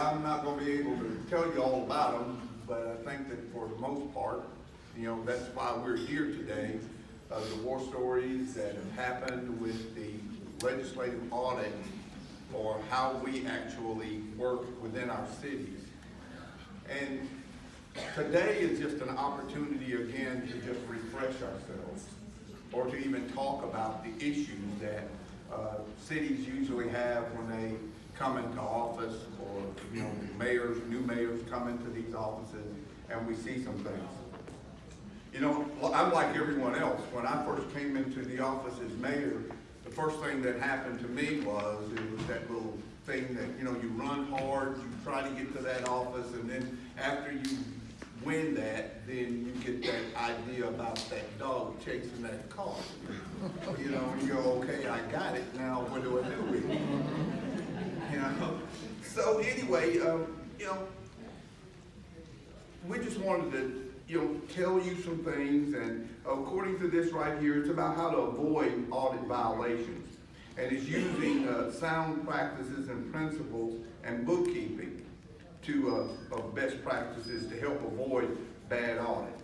I'm not going to be able to tell you all about them, but I think that for the most part, you know, that's why we're here today. The war stories that have happened with the legislative audit, or how we actually work within our cities. And today is just an opportunity again to just refresh ourselves, or to even talk about the issues that cities usually have when they come into office, or you know, new mayors come into these offices, and we see some things. You know, I'm like everyone else. When I first came into the office as mayor, the first thing that happened to me was that little thing that, you know, you run hard, you try to get to that office, and then after you win that, then you get that idea about that dog chasing that car. You know, you go, okay, I got it, now what do I do with it? You know? So anyway, you know, we just wanted to, you know, tell you some things, and according to this right here, it's about how to avoid audit violations. And it's using sound practices and principles and bookkeeping of best practices to help avoid bad audits.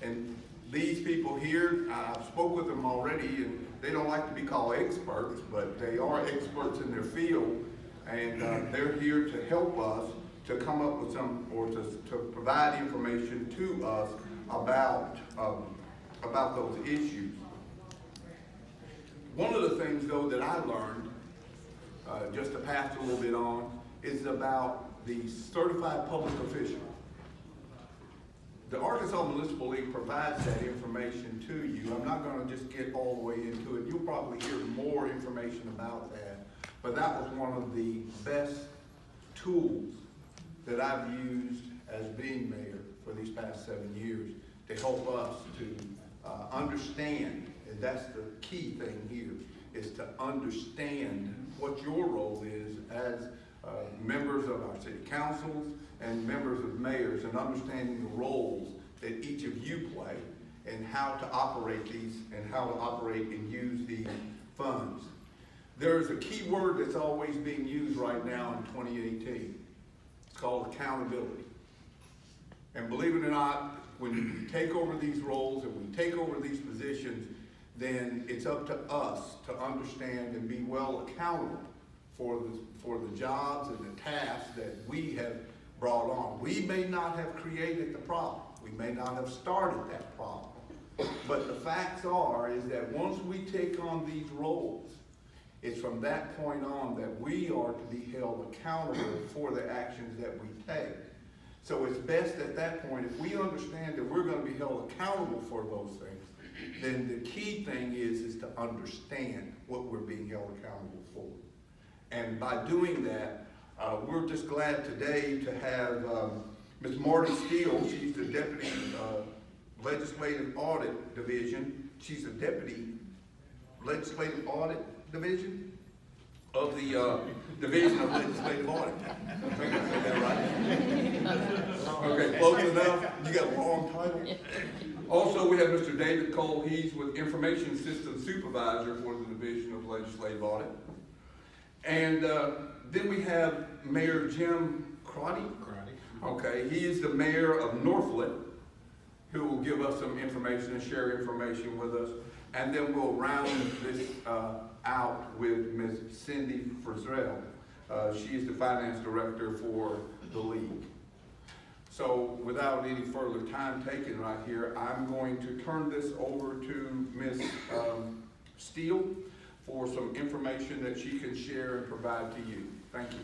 And these people here, I've spoke with them already, and they don't like to be called experts, but they are experts in their field, and they're here to help us to come up with some, or to provide information to us about those issues. One of the things, though, that I learned, just to pass a little bit on, is about the certified public official. The Arkansas Municipal League provides that information to you. I'm not going to just get all the way into it. You'll probably hear more information about that. But that was one of the best tools that I've used as being mayor for these past 7 years to help us to understand, and that's the key thing here, is to understand what your role is as members of our city councils and members of mayors, and understanding the roles that each of you play, and how to operate these, and how to operate and use these funds. There's a key word that's always being used right now in 2018. It's called accountability. And believe it or not, when we take over these roles and we take over these positions, then it's up to us to understand and be well accountable for the jobs and the tasks that we have brought on. We may not have created the problem. We may not have started that problem. But the facts are is that once we take on these roles, it's from that point on that we are to be held accountable for the actions that we take. So it's best at that point, if we understand that we're going to be held accountable for those things, then the key thing is to understand what we're being held accountable for. And by doing that, we're just glad today to have Ms. Marty Steele. She's the Deputy Legislative Audit Division. She's the Deputy Legislative Audit Division of the Division of Legislative Audit. I think I said that right. Okay, close enough. You got a long title. Also, we have Mr. David Cole. He's with Information Systems Supervisor for the Division of Legislative Audit. And then we have Mayor Jim Crotty. Okay, he is the mayor of Norfolk, who will give us some information and share information with us. And then we'll round this out with Ms. Cindy Frizzell. She is the finance director for the league. So without any further time taken right here, I'm going to turn this over to Ms. Steele for some information that she can share and provide to you. Thank you.